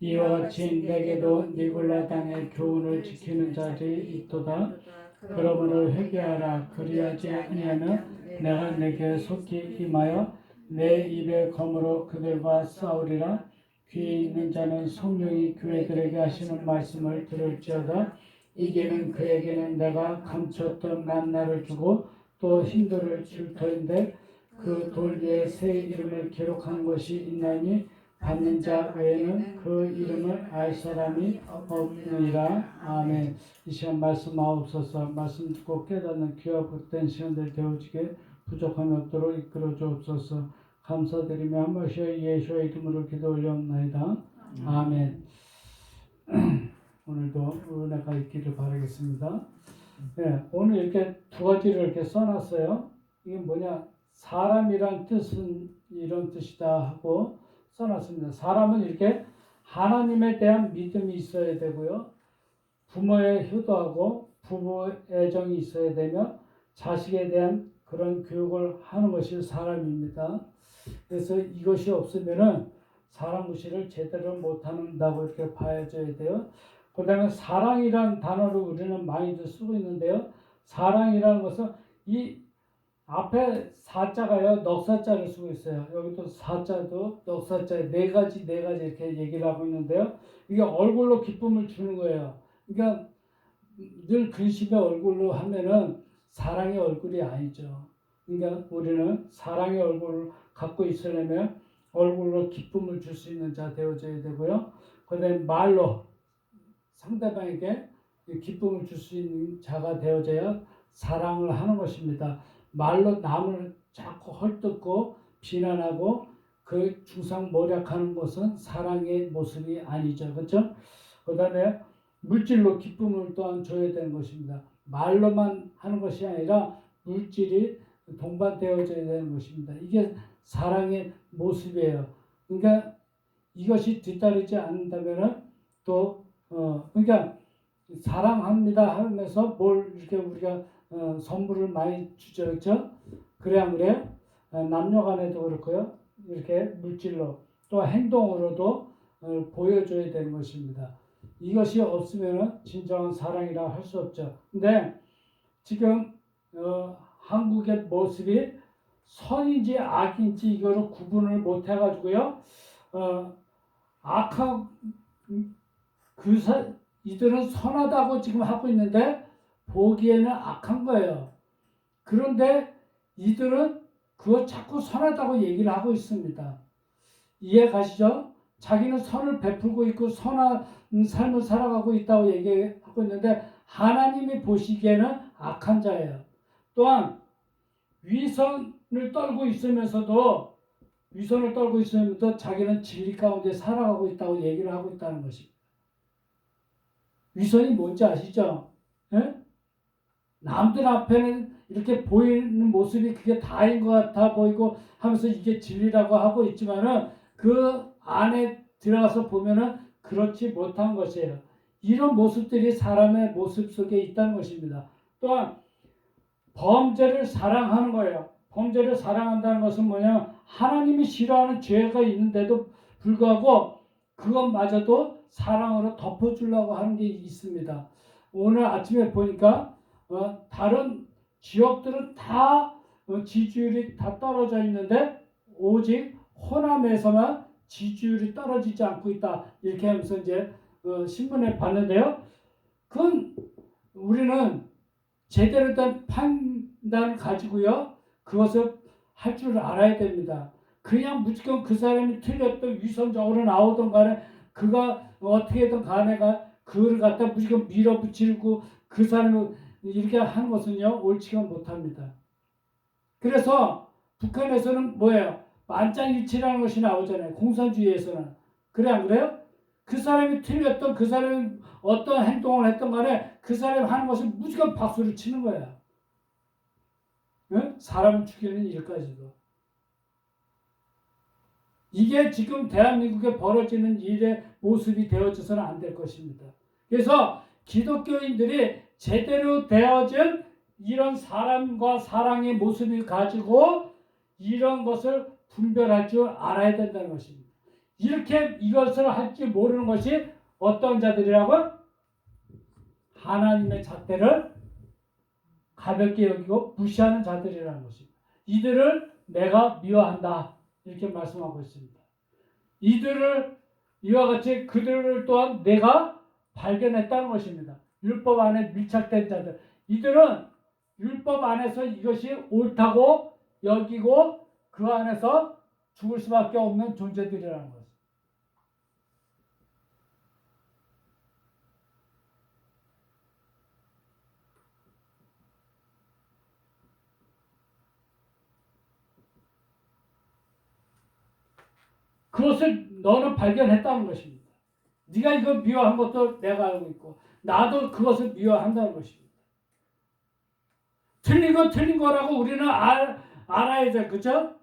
이와 같이 내게도 니골라 당의 교훈을 지키는 자들이 있도다. 그러므로 회개하라. 그리하지 아니하면 내가 내게 속히 임하여 내 입의 검으로 그들과 싸우리라. 귀에 있는 자는 성령이 교회들에게 하시는 말씀을 들을지어다. 이게는 그에게는 내가 감췄던 만나를 주고 또 힘들을 줄 터인데 그 돌 위에 새 이름을 기록한 것이 있나니 받는 자 외에는 그 이름을 알 사람이 없느니라. 아멘. 이 시간 말씀하옵소서. 말씀 듣고 깨닫는 귀와 복된 시간들 되어지게 부족함이 없도록 이끌어 주옵소서. 감사드리며 한 번씩 예수의 이름으로 기도 올려옵나이다. 아멘. 오늘도 은혜가 있기를 바라겠습니다. 네, 오늘 이렇게 두 가지를 이렇게 써놨어요. 이게 뭐냐? 사람이란 뜻은 이런 뜻이다 하고 써놨습니다. 사람은 이렇게 하나님에 대한 믿음이 있어야 되고요. 부모의 효도하고 부부 애정이 있어야 되며 자식에 대한 그런 교육을 하는 것이 사람입니다. 그래서 이것이 없으면은 사람 무시를 제대로 못한다고 이렇게 봐야져야 돼요. 그 다음에 사랑이라는 단어를 우리는 많이들 쓰고 있는데요. 사랑이라는 것은 이 앞에 사자가요, 넉사자를 쓰고 있어요. 여기도 사자도 넉사자 네 가지 이렇게 얘기를 하고 있는데요. 이게 얼굴로 기쁨을 주는 거예요. 그러니까 늘 근심의 얼굴로 하면은 사랑의 얼굴이 아니죠. 그러니까 우리는 사랑의 얼굴을 갖고 있으려면 얼굴로 기쁨을 줄 수 있는 자 되어져야 되고요. 그 다음에 말로 상대방에게 기쁨을 줄 수 있는 자가 되어져야 사랑을 하는 것입니다. 말로 남을 자꾸 헐뜯고 비난하고 그 중상모략하는 것은 사랑의 모습이 아니죠. 그렇죠? 그 다음에 물질로 기쁨을 또한 줘야 되는 것입니다. 말로만 하는 것이 아니라 물질이 동반되어져야 되는 것입니다. 이게 사랑의 모습이에요. 그러니까 이것이 뒤따르지 않는다면 그러니까 사랑합니다 하면서 뭘 이렇게 우리가 선물을 많이 주죠, 그렇죠? 그래 안 그래요? 남녀간에도 그렇고요. 이렇게 물질로 또 행동으로도 보여줘야 되는 것입니다. 이것이 없으면 진정한 사랑이라 할 수 없죠. 근데 지금 한국의 모습이 선인지 악인지 이거를 구분을 못 해가지고요. 악한 이들은 선하다고 지금 하고 있는데 보기에는 악한 거예요. 그런데 이들은 그거 자꾸 선하다고 얘기를 하고 있습니다. 이해 가시죠? 자기는 선을 베풀고 있고 선한 삶을 살아가고 있다고 얘기하고 있는데 하나님이 보시기에는 악한 자예요. 또한 위선을 떨고 있으면서도 자기는 진리 가운데 살아가고 있다고 얘기를 하고 있다는 것입니다. 위선이 뭔지 아시죠? 예? 남들 앞에는 이렇게 보이는 모습이 그게 다인 것 같아 보이고 하면서 이게 진리라고 하고 있지만은 그 안에 들어가서 보면은 그렇지 못한 것이에요. 이런 모습들이 사람의 모습 속에 있다는 것입니다. 또한 범죄를 사랑하는 거예요. 범죄를 사랑한다는 것은 뭐냐? 하나님이 싫어하는 죄가 있는데도 불구하고 그것마저도 사랑으로 덮어주려고 하는 게 있습니다. 오늘 아침에 보니까 다른 지역들은 다 지지율이 다 떨어져 있는데 오직 호남에서만 지지율이 떨어지지 않고 있다. 이렇게 하면서 이제 신문에 봤는데요. 그건 우리는 제대로 된 판단을 가지고요. 그것을 할 줄 알아야 됩니다. 그냥 무조건 그 사람이 틀렸던 위선적으로 나오던 간에 그가 어떻게든 간에 그를 갖다 무조건 밀어붙이고 그 사람을 이렇게 하는 것은요. 옳지가 못합니다. 그래서 북한에서는 뭐예요? 만장일치라는 것이 나오잖아요. 공산주의에서는. 그래 안 그래요? 그 사람이 틀렸던 그 사람이 어떤 행동을 했던 간에 그 사람이 하는 것을 무조건 박수를 치는 거야. 응? 사람을 죽이는 일까지도. 이게 지금 대한민국에 벌어지는 일의 모습이 되어져서는 안 될 것입니다. 그래서 기독교인들이 제대로 되어진 이런 사람과 사랑의 모습을 가지고 이런 것을 분별할 줄 알아야 된다는 것입니다. 이렇게 이것을 할지 모르는 것이 어떤 자들이라고? 하나님의 잣대를 가볍게 여기고 무시하는 자들이라는 것입니다. 이들을 내가 미워한다. 이렇게 말씀하고 있습니다. 이들을 이와 같이 그들을 또한 내가 발견했다는 것입니다. 율법 안에 밀착된 자들. 이들은 율법 안에서 이것이 옳다고 여기고 그 안에서 죽을 수밖에 없는 존재들이라는 것. 그것을 너는 발견했다는 것입니다. 네가 이걸 미워한 것도 내가 알고 있고 나도 그것을 미워한다는 것입니다. 틀린 건 틀린 거라고 우리는 알아야 돼. 그죠?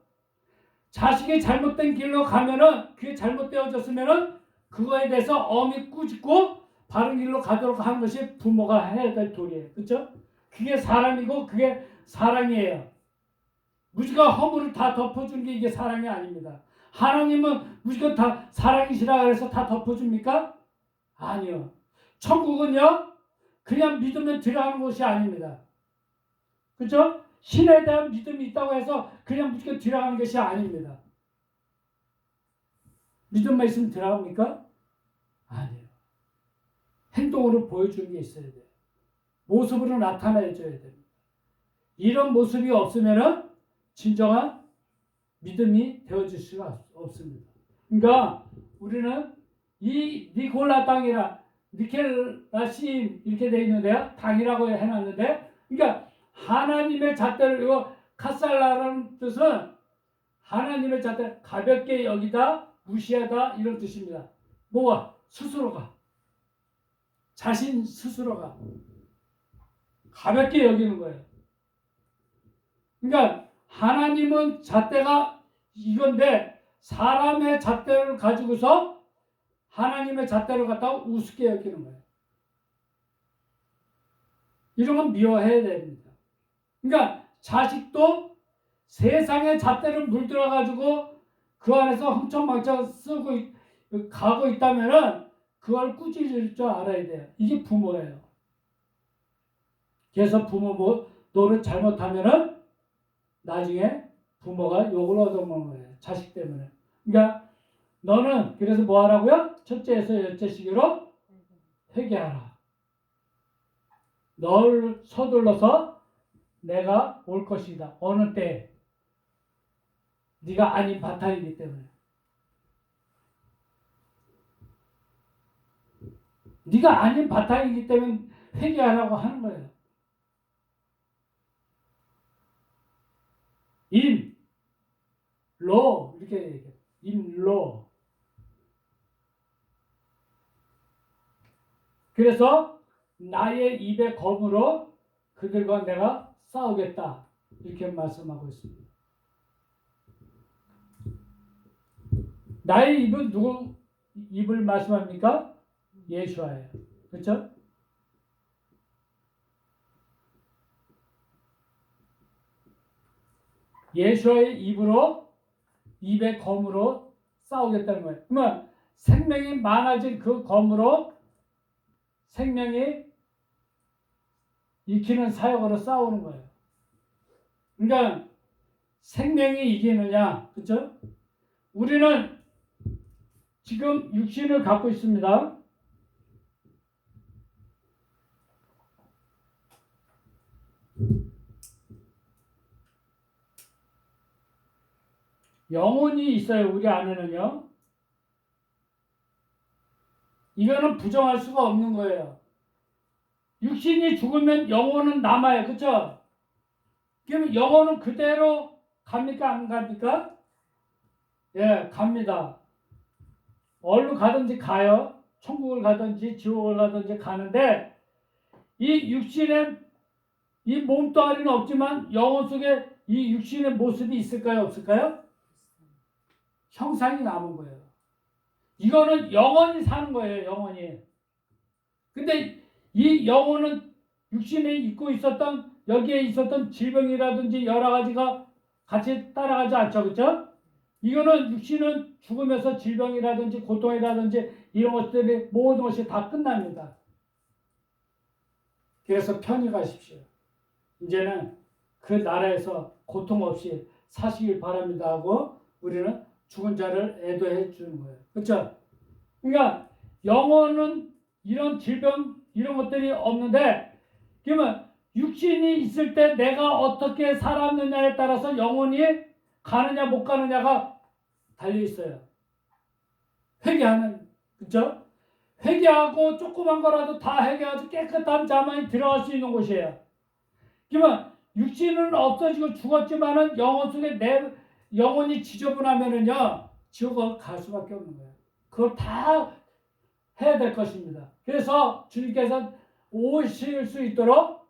자식이 잘못된 길로 가면은 그게 잘못되어졌으면은 그거에 대해서 엄히 꾸짖고 바른 길로 가도록 하는 것이 부모가 해야 될 도리예요. 그죠? 그게 사람이고 그게 사랑이에요. 무지가 허물을 다 덮어주는 게 이게 사랑이 아닙니다. 하나님은 무조건 다 사랑이시라 해서 다 덮어줍니까? 아니요. 천국은요, 그냥 믿으면 들어가는 곳이 아닙니다. 그렇죠? 신에 대한 믿음이 있다고 해서 그냥 무조건 들어가는 것이 아닙니다. 믿음만 있으면 들어갑니까? 아니에요. 행동으로 보여주는 게 있어야 돼요. 모습으로 나타내줘야 됩니다. 이런 모습이 없으면 진정한 믿음이 되어질 수가 없습니다. 그러니까 우리는 이 니콜라 땅이라 니켈라 시인 이렇게 되어 있는데요. 땅이라고 해놨는데, 그러니까 하나님의 잣대를, 이거 카살라라는 뜻은 하나님의 잣대 가볍게 여기다 무시하다 이런 뜻입니다. 뭐가? 스스로가, 자신 스스로가 가볍게 여기는 거예요. 그러니까 하나님은 잣대가 이건데 사람의 잣대를 가지고서 하나님의 잣대를 갖다가 우습게 여기는 거예요. 이런 건 미워해야 됩니다. 그러니까 자식도 세상의 잣대를 물들어 가지고 그 안에서 흥청망청 쓰고 가고 있다면은 그걸 꾸짖을 줄 알아야 돼요. 이게 부모예요. 그래서 부모 노릇 잘못하면은 나중에 부모가 욕을 얻어먹는 거예요. 자식 때문에. 그러니까 너는 그래서 뭐 하라고요? 첫째에서 열째시기로 회개하라. 널 서둘러서 내가 올 것이다. 어느 때 네가 아닌 바탕이기 때문에. 네가 아닌 바탕이기 때문에 회개하라고 하는 거예요. 임로 이렇게 얘기해요. 임로. 그래서 나의 입의 검으로 그들과 내가 싸우겠다. 이렇게 말씀하고 있습니다. 나의 입은 누구 입을 말씀합니까? 예수와예요. 그렇죠? 예수와의 입으로, 입의 검으로 싸우겠다는 거예요. 그러면 생명이 많아진 그 검으로 생명이 익히는 사역으로 싸우는 거예요. 그러니까 생명이 이기느냐, 그렇죠? 우리는 지금 육신을 갖고 있습니다. 영혼이 있어요. 우리 안에는요. 이거는 부정할 수가 없는 거예요. 육신이 죽으면 영혼은 남아요. 그렇죠? 그럼 영혼은 그대로 갑니까? 안 갑니까? 예, 갑니다. 어디로 가든지 가요. 천국을 가든지 지옥을 가든지 가는데 이 육신의 이 몸뚱아리는 없지만 영혼 속에 이 육신의 모습이 있을까요? 없을까요? 형상이 남은 거예요. 이거는 영원히 사는 거예요. 영원히. 근데 이 영혼은 육신에 있고 있었던 여기에 있었던 질병이라든지 여러 가지가 같이 따라가지 않죠. 그렇죠? 이거는 육신은 죽으면서 질병이라든지 고통이라든지 이런 것들이 모든 것이 다 끝납니다. 그래서 편히 가십시오. 이제는 그 나라에서 고통 없이 사시길 바랍니다 하고 우리는 죽은 자를 애도해 주는 거예요. 그렇죠? 그러니까 영혼은 이런 질병 이런 것들이 없는데, 그러면 육신이 있을 때 내가 어떻게 살았느냐에 따라서 영혼이 가느냐 못 가느냐가 달려 있어요. 회개하는, 그렇죠? 회개하고 조그만 거라도 다 회개하고 깨끗한 자만이 들어갈 수 있는 곳이에요. 그러면 육신은 없어지고 죽었지만은 영혼 속에 내 영혼이 지저분하면은요 지옥을 갈 수밖에 없는 거예요. 그걸 다 해야 될 것입니다. 그래서 주님께서 오실 수 있도록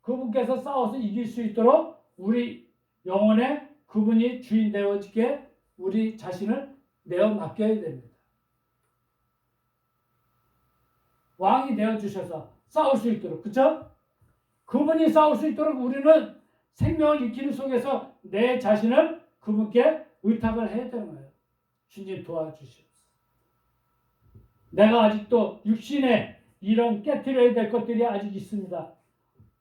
그분께서 싸워서 이길 수 있도록 우리 영혼에 그분이 주인 되어지게 우리 자신을 내어 맡겨야 됩니다. 왕이 되어주셔서 싸울 수 있도록, 그렇죠? 그분이 싸울 수 있도록 우리는 생명을 익히는 속에서 내 자신을 그분께 의탁을 해야 되는 거예요. 주님 도와주시옵소서. 내가 아직도 육신에 이런 깨트려야 될 것들이 아직 있습니다.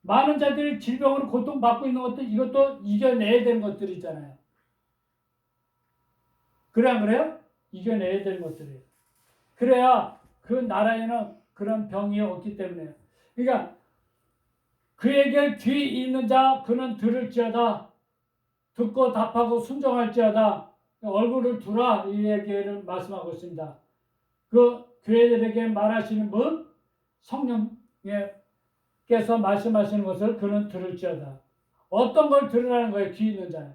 많은 자들이 질병으로 고통받고 있는 것들, 이것도 이겨내야 되는 것들이잖아요. 그래 안 그래요? 이겨내야 되는 것들이에요. 그래야 그 나라에는 그런 병이 없기 때문에요. 그러니까 그에게 귀 있는 자 그는 들을지어다. 듣고 답하고 순종할지어다. 얼굴을 두라 이 얘기를 말씀하고 있습니다. 그 교회들에게 말하시는 분 성령께서 말씀하시는 것을 그는 들을지어다. 어떤 걸 들으라는 거예요? 귀 있는 자.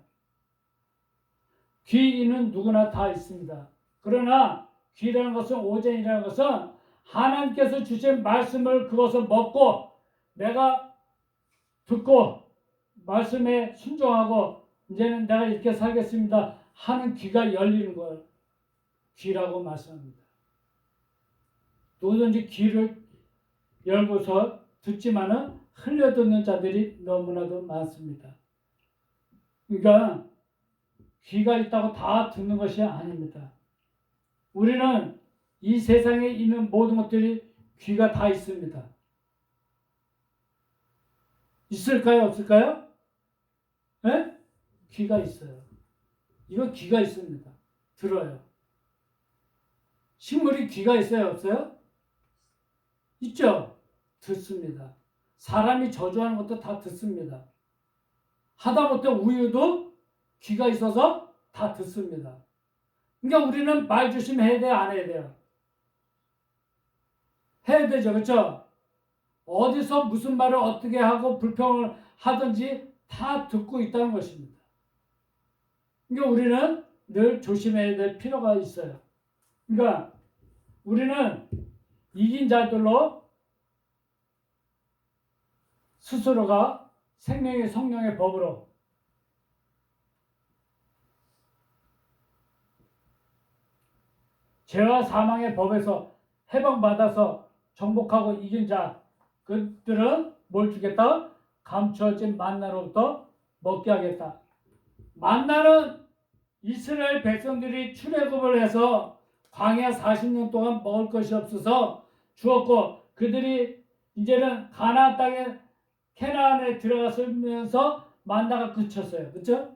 귀는 누구나 다 있습니다. 그러나 귀라는 것은 오젠이라는 것은 하나님께서 주신 말씀을 그것을 먹고 내가 듣고 말씀에 순종하고 이제는 내가 이렇게 살겠습니다 하는 귀가 열리는 걸 귀라고 말씀합니다. 누구든지 귀를 열고서 듣지만은 흘려듣는 자들이 너무나도 많습니다. 그러니까 귀가 있다고 다 듣는 것이 아닙니다. 우리는 이 세상에 있는 모든 것들이 귀가 다 있습니다. 있을까요? 없을까요? 네? 귀가 있어요. 이거 귀가 있습니다. 들어요. 식물이 귀가 있어요? 없어요? 있죠? 듣습니다. 사람이 저주하는 것도 다 듣습니다. 하다못해 우유도 귀가 있어서 다 듣습니다. 그러니까 우리는 말 조심해야 돼요? 안 해야 돼요? 해야 되죠. 그렇죠? 어디서 무슨 말을 어떻게 하고 불평을 하든지 다 듣고 있다는 것입니다. 그러니까 우리는 늘 조심해야 될 필요가 있어요. 그러니까 우리는 이긴 자들로 스스로가 생명의 성령의 법으로 죄와 사망의 법에서 해방받아서 정복하고 이긴 자 그들은 뭘 주겠다? 감추어진 만나로부터 먹게 하겠다. 만나는 이스라엘 백성들이 출애굽을 해서 광야 40년 동안 먹을 것이 없어서 주었고 그들이 이제는 가나안 땅에 캐나안에 들어갔으면서 만나가 그쳤어요. 그렇죠?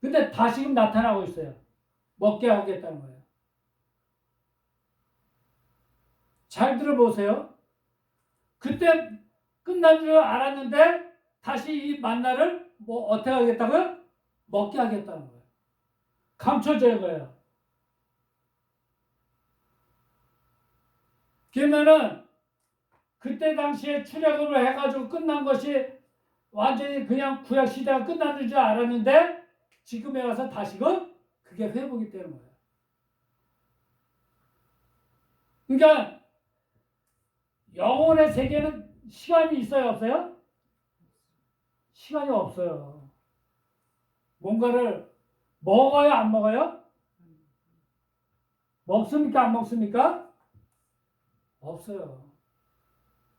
근데 다시금 나타나고 있어요. 먹게 하겠다는 거예요. 잘 들어보세요. 그때 끝난 줄 알았는데 다시 이 만나를 뭐 어떻게 하겠다고요? 먹게 하겠다는 거예요. 감춰져야 거예요. 그러면은 그때 당시에 출애굽을 해가지고 끝난 것이 완전히 그냥 구약 시대가 끝나는 줄 알았는데 지금에 와서 다시금 그게 회복이 되는 거예요. 그러니까 영혼의 세계는 시간이 있어요, 없어요? 시간이 없어요. 뭔가를 먹어요, 안 먹어요? 먹습니까, 안 먹습니까? 없어요.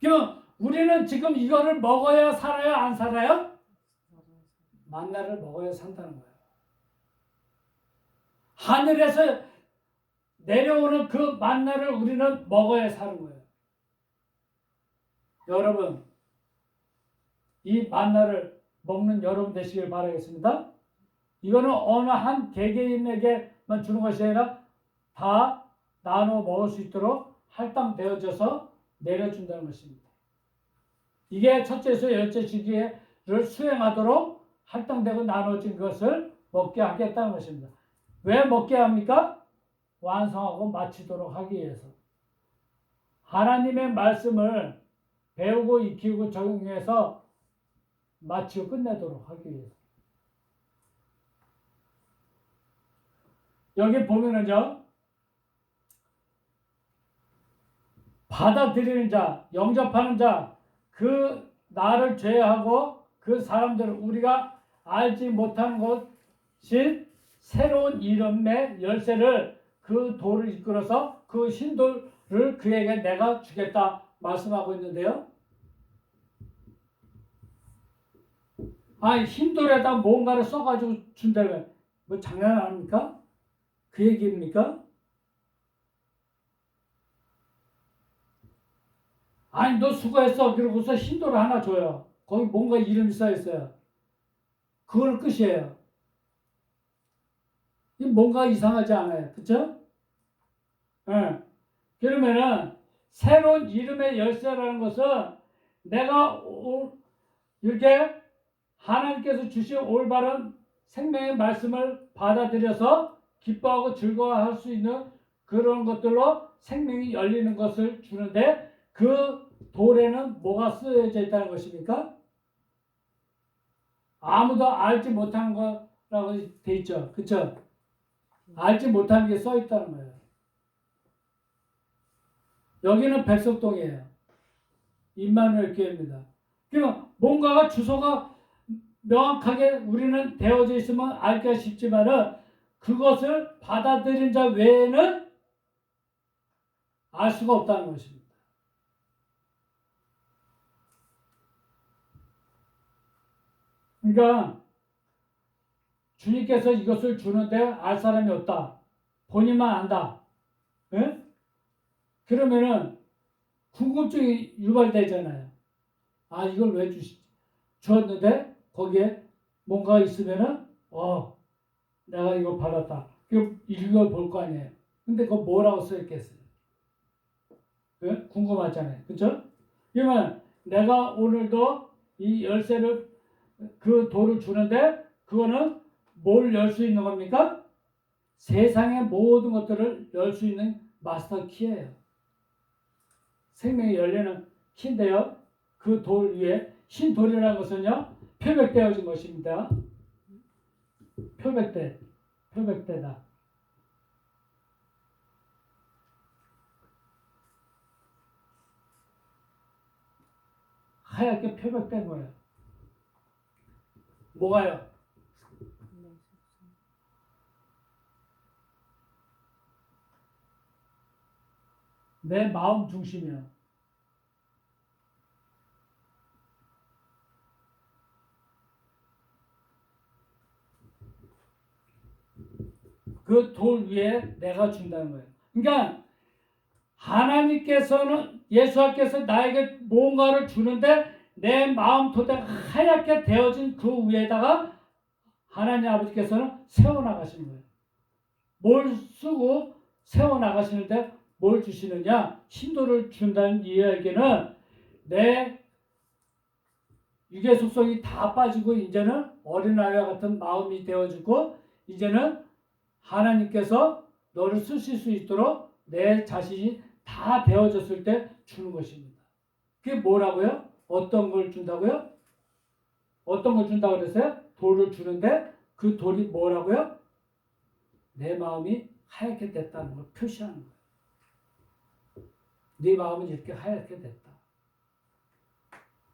그럼 우리는 지금 이거를 먹어야 살아요, 안 살아요? 만나를 먹어야 산다는 거예요. 하늘에서 내려오는 그 만나를 우리는 먹어야 사는 거예요. 여러분, 이 만나를 먹는 여러분 되시길 바라겠습니다. 이거는 어느 한 개개인에게만 주는 것이 아니라 다 나눠 먹을 수 있도록 할당되어져서 내려준다는 것입니다. 이게 첫째에서 열째 주기를 수행하도록 할당되고 나눠진 것을 먹게 하겠다는 것입니다. 왜 먹게 합니까? 완성하고 마치도록 하기 위해서. 하나님의 말씀을 배우고 익히고 적용해서 마치고 끝내도록 하기 위해서. 여기 보면은요, 받아들이는 자, 영접하는 자, 그 나를 제외하고 그 사람들을 우리가 알지 못하는 것이 새로운 이름의 열쇠를 그 돌을 이끌어서 그 흰돌을 그에게 내가 주겠다 말씀하고 있는데요. 아니, 흰돌에다 뭔가를 써가지고 준다면 뭐 장난 아닙니까? 그 얘기입니까? 아니, 너 수고했어. 그러고서 흰돌을 하나 줘요. 거기 뭔가 이름이 써 있어요. 그걸 끝이에요. 뭔가 이상하지 않아요. 그쵸? 네. 그러면은 새로운 이름의 열쇠라는 것은 내가 이렇게 하나님께서 주신 올바른 생명의 말씀을 받아들여서 기뻐하고 즐거워할 수 있는 그런 것들로 생명이 열리는 것을 주는데, 그 돌에는 뭐가 쓰여져 있다는 것입니까? 아무도 알지 못하는 거라고 돼 있죠. 그쵸? 알지 못하는 게 써 있다는 거예요. 여기는 백석동이에요. 임마누엘 교회입니다. 그러니까 뭔가가 주소가 명확하게 우리는 되어져 있으면 알기가 쉽지만은 그것을 받아들인 자 외에는 알 수가 없다는 것입니다. 그러니까 주님께서 이것을 주는데 알 사람이 없다. 본인만 안다. 예? 그러면은 궁금증이 유발되잖아요. 아, 이걸 왜 주었는데 거기에 뭔가 있으면은 내가 이거 받았다. 읽어볼 거 아니에요. 근데 그거 뭐라고 써있겠어요? 예? 궁금하잖아요. 그쵸? 그러면 내가 오늘도 이 열쇠를, 그 돌을 주는데 그거는 뭘 열 수 있는 겁니까? 세상의 모든 것들을 열 수 있는 마스터 키예요. 생명이 열리는 키인데요. 그 돌 위에, 흰 돌이라는 것은요, 표백되어진 것입니다. 표백되다. 하얗게 표백된 거예요. 뭐가요? 내 마음 중심이요. 그 돌 위에 내가 준다는 거예요. 그러니까 하나님께서는, 예수께서 나에게 뭔가를 주는데 내 마음 토대가 하얗게 되어진 그 위에다가 하나님 아버지께서는 세워나가시는 거예요. 뭘 쓰고 세워나가시는데 뭘 주시느냐? 흰돌을 준다는 이야기는 내 육의 속성이 다 빠지고 이제는 어린아이와 같은 마음이 되어지고, 이제는 하나님께서 너를 쓰실 수 있도록 내 자신이 다 되어졌을 때 주는 것입니다. 그게 뭐라고요? 어떤 걸 준다고요? 어떤 걸 준다고 그랬어요? 돌을 주는데 그 돌이 뭐라고요? 내 마음이 하얗게 됐다는 걸 표시하는 거예요. 네 마음은 이렇게 하얗게 됐다.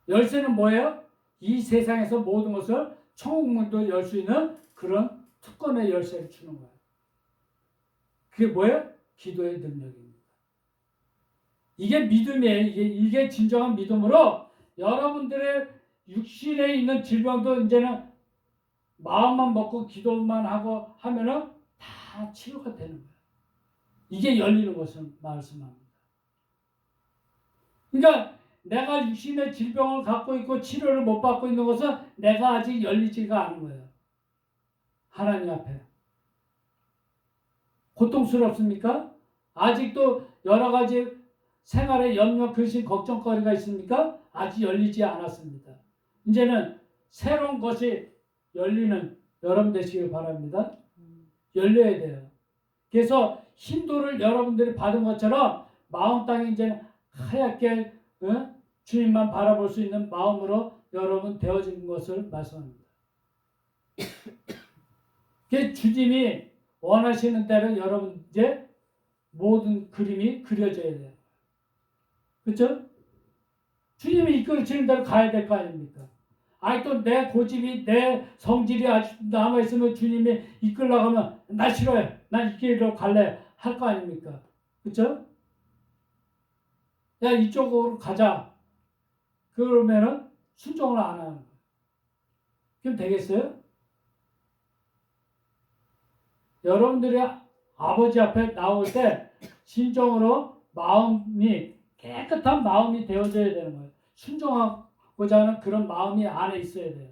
열쇠는 뭐예요? 이 세상에서 모든 것을 천국문도 열 수 있는 그런 특권의 열쇠를 주는 거예요. 그게 뭐예요? 기도의 능력입니다. 이게 믿음이에요. 이게 진정한 믿음으로 여러분들의 육신에 있는 질병도 이제는 마음만 먹고 기도만 하고 하면은 다 다 치료가 되는 거예요. 이게 열리는 것을 말씀합니다. 그러니까 내가 육신의 질병을 갖고 있고 치료를 못 받고 있는 것은 내가 아직 열리지가 않은 거예요. 하나님 앞에. 고통스럽습니까? 아직도 여러 가지 생활에 염려, 근심, 걱정거리가 있습니까? 아직 열리지 않았습니다. 이제는 새로운 것이 열리는 여러분 되시길 바랍니다. 열려야 돼요. 그래서 힘도를 여러분들이 받은 것처럼 마음 땅이 이제 하얗게 주님만 바라볼 수 있는 마음으로 여러분 되어진 것을 말씀합니다. 주님이 원하시는 대로 여러분 이제 모든 그림이 그려져야 돼요. 그렇죠? 주님이 이끌어주는 대로 가야 될 거 아닙니까? 아니 또 내 고집이 내 성질이 아직 남아있으면 주님이 이끌어가면 나 싫어요. 난 이 길로 갈래. 할 거 아닙니까? 그렇죠? 야 이쪽으로 가자. 그러면은 순종을 안 하는 거예요. 그럼 되겠어요? 여러분들이 아버지 앞에 나올 때 진정으로 마음이 깨끗한 마음이 되어져야 되는 거예요. 순종하고자 하는 그런 마음이 안에 있어야 돼요.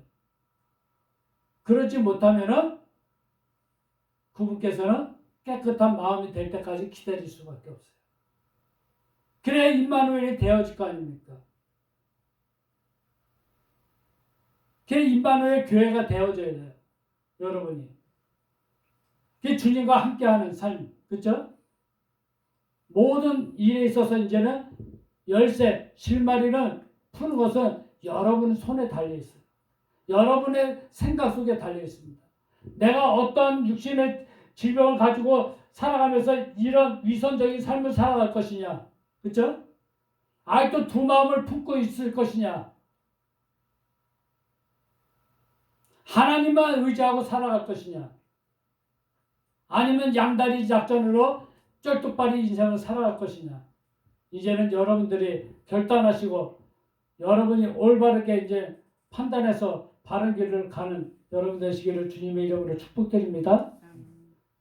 그러지 못하면은 그분께서는 깨끗한 마음이 될 때까지 기다릴 수밖에 없어요. 그래야 임마누엘이 되어질 거 아닙니까? 그래야 임마누엘 교회가 되어져야 돼요. 여러분이. 그게 주님과 함께하는 삶. 그렇죠? 모든 일에 있어서 이제는 열쇠, 실마리는 푸는 것은 여러분 손에 달려 있어요. 여러분의 생각 속에 달려 있습니다. 내가 어떤 육신의 질병을 가지고 살아가면서 이런 위선적인 삶을 살아갈 것이냐. 그렇죠? 아직도 두 마음을 품고 있을 것이냐. 하나님만 의지하고 살아갈 것이냐. 아니면 양다리 작전으로 쩔뚝발이 인생을 살아갈 것이냐. 이제는 여러분들이 결단하시고 여러분이 올바르게 이제 판단해서 바른 길을 가는 여러분 되시기를 주님의 이름으로 축복드립니다.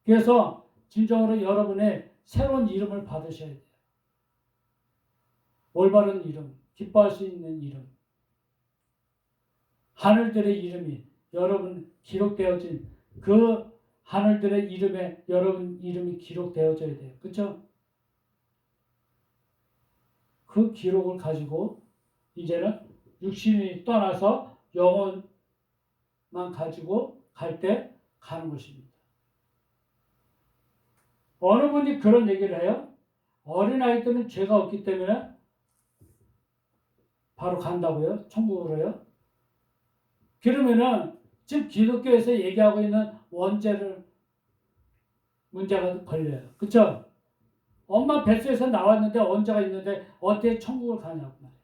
그래서 진정으로 여러분의 새로운 이름을 받으셔야 돼요. 올바른 이름, 기뻐할 수 있는 이름. 하늘들의 이름이 여러분 기록되어진 그 하늘들의 이름에 여러분 이름이 기록되어져야 돼요. 그렇죠? 그 기록을 가지고 이제는 육신이 떠나서 영혼만 가지고 갈 때 가는 것입니다. 어느 분이 그런 얘기를 해요. 어린아이들은 죄가 없기 때문에 바로 간다고요? 천국으로요? 그러면은 지금 기독교에서 얘기하고 있는 원죄를 문제가 걸려요. 그렇죠? 엄마 뱃속에서 나왔는데 원죄가 있는데 어떻게 천국을 가냐고 말이에요.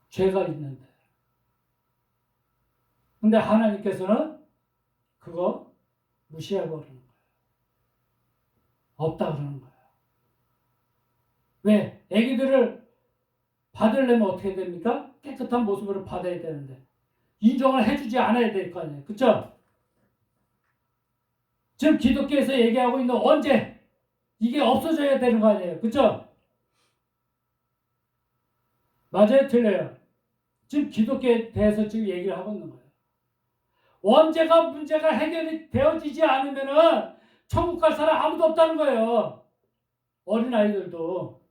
죄가 있는데. 근데 하나님께서는 그거 무시해버리는 거예요. 없다 그러는 거예요. 왜? 애기들을 받으려면 어떻게 됩니까? 깨끗한 모습으로 받아야 되는데 인정을 해주지 않아야 될 거 아니에요. 그렇죠? 지금 기독교에서 얘기하고 있는 언제 이게 없어져야 되는 거 아니에요. 그렇죠? 맞아요? 틀려요? 지금 기독교에 대해서 지금 얘기를 하고 있는 거예요. 언제가 문제가 해결이 되어지지 않으면은 천국 갈 사람 아무도 없다는 거예요. 어린아이들도.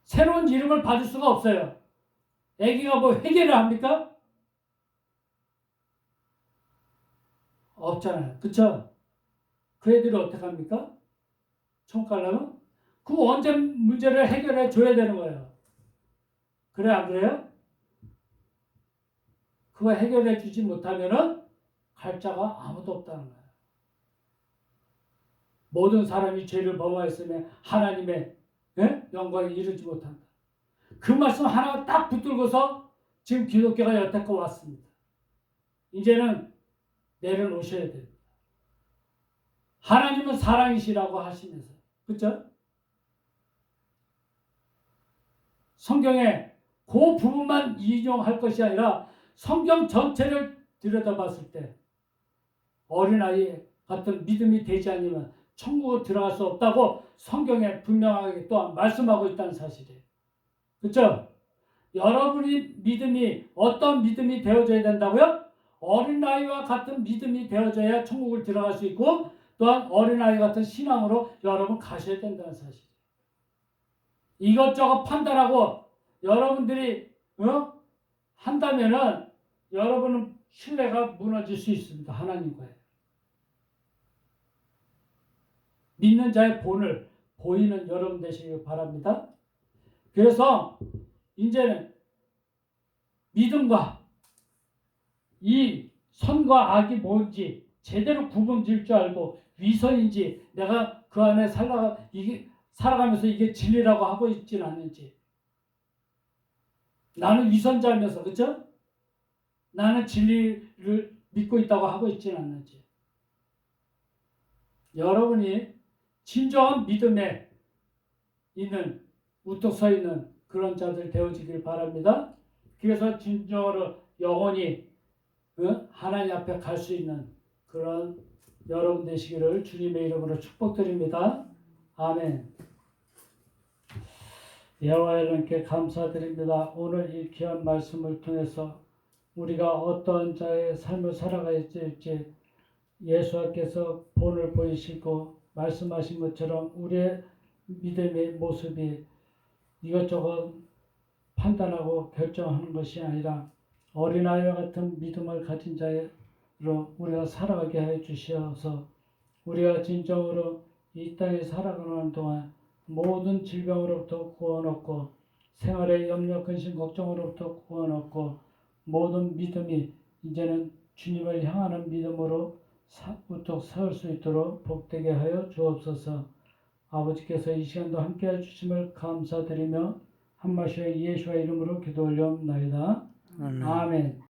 새로운 이름을 받을 수가 없어요. 애기가 뭐 회개를 합니까? 없잖아요. 그쵸? 그 애들이 어떻게 합니까? 천국 가려면? 그 언제 문제를 해결해 줘야 되는 거예요. 그래, 안 그래요? 그거 해결해 주지 못하면은 갈 자가 아무도 없다는 거예요. 모든 사람이 죄를 범하였으면 하나님의 영광에 이르지 못한다. 그 말씀 하나 딱 붙들고서 지금 기독교가 여태껏 왔습니다. 이제는 내려놓으셔야 됩니다. 하나님은 사랑이시라고 하시면서. 그렇죠? 성경에 그 부분만 인용할 것이 아니라 성경 전체를 들여다봤을 때 어린아이 같은 믿음이 되지 않으면 천국에 들어갈 수 없다고 성경에 분명하게 또한 말씀하고 있다는 사실이에요. 그렇죠? 여러분이 믿음이 어떤 믿음이 되어져야 된다고요? 어린아이와 같은 믿음이 되어져야 천국을 들어갈 수 있고 또한 어린아이 같은 신앙으로 여러분 가셔야 된다는 사실이에요. 이것저것 판단하고 여러분들이 한다면은 여러분은 신뢰가 무너질 수 있습니다. 하나님과의. 믿는 자의 본을 보이는 여러분 되시길 바랍니다. 그래서 이제는 믿음과 이 선과 악이 뭔지 제대로 구분 지을 줄 알고 위선인지 내가 그 안에 살아가면서 이게 진리라고 하고 있지는 않는지 나는 위선자면서 그렇죠? 나는 진리를 믿고 있다고 하고 있지는 않는지 여러분이 진정한 믿음에 있는 우뚝 서 있는 그런 자들 되어지길 바랍니다. 그래서 진정으로 영원히 하나님 앞에 갈 수 있는 그런 여러분 되시기를 주님의 이름으로 축복드립니다. 아멘. 여호와 하나님께 감사드립니다. 오늘 이 귀한 말씀을 통해서 우리가 어떤 자의 삶을 살아가야 될지 예수께서 본을 보이시고 말씀하신 것처럼 우리의 믿음의 모습이 이것저것 판단하고 결정하는 것이 아니라 어린아이와 같은 믿음을 가진 자로 우리가 살아가게 하여 주시어서 우리가 진정으로 이 땅에 살아가는 동안 모든 질병으로부터 구원 얻고 생활의 염려, 근심, 걱정으로부터 구원 얻고 모든 믿음이 이제는 주님을 향하는 믿음으로 우뚝 세울 수 있도록 복되게 하여 주옵소서. 아버지께서 이 시간도 함께해 주심을 감사드리며 한마디의 예수와 이름으로 기도 올려옵나이다. 아멘.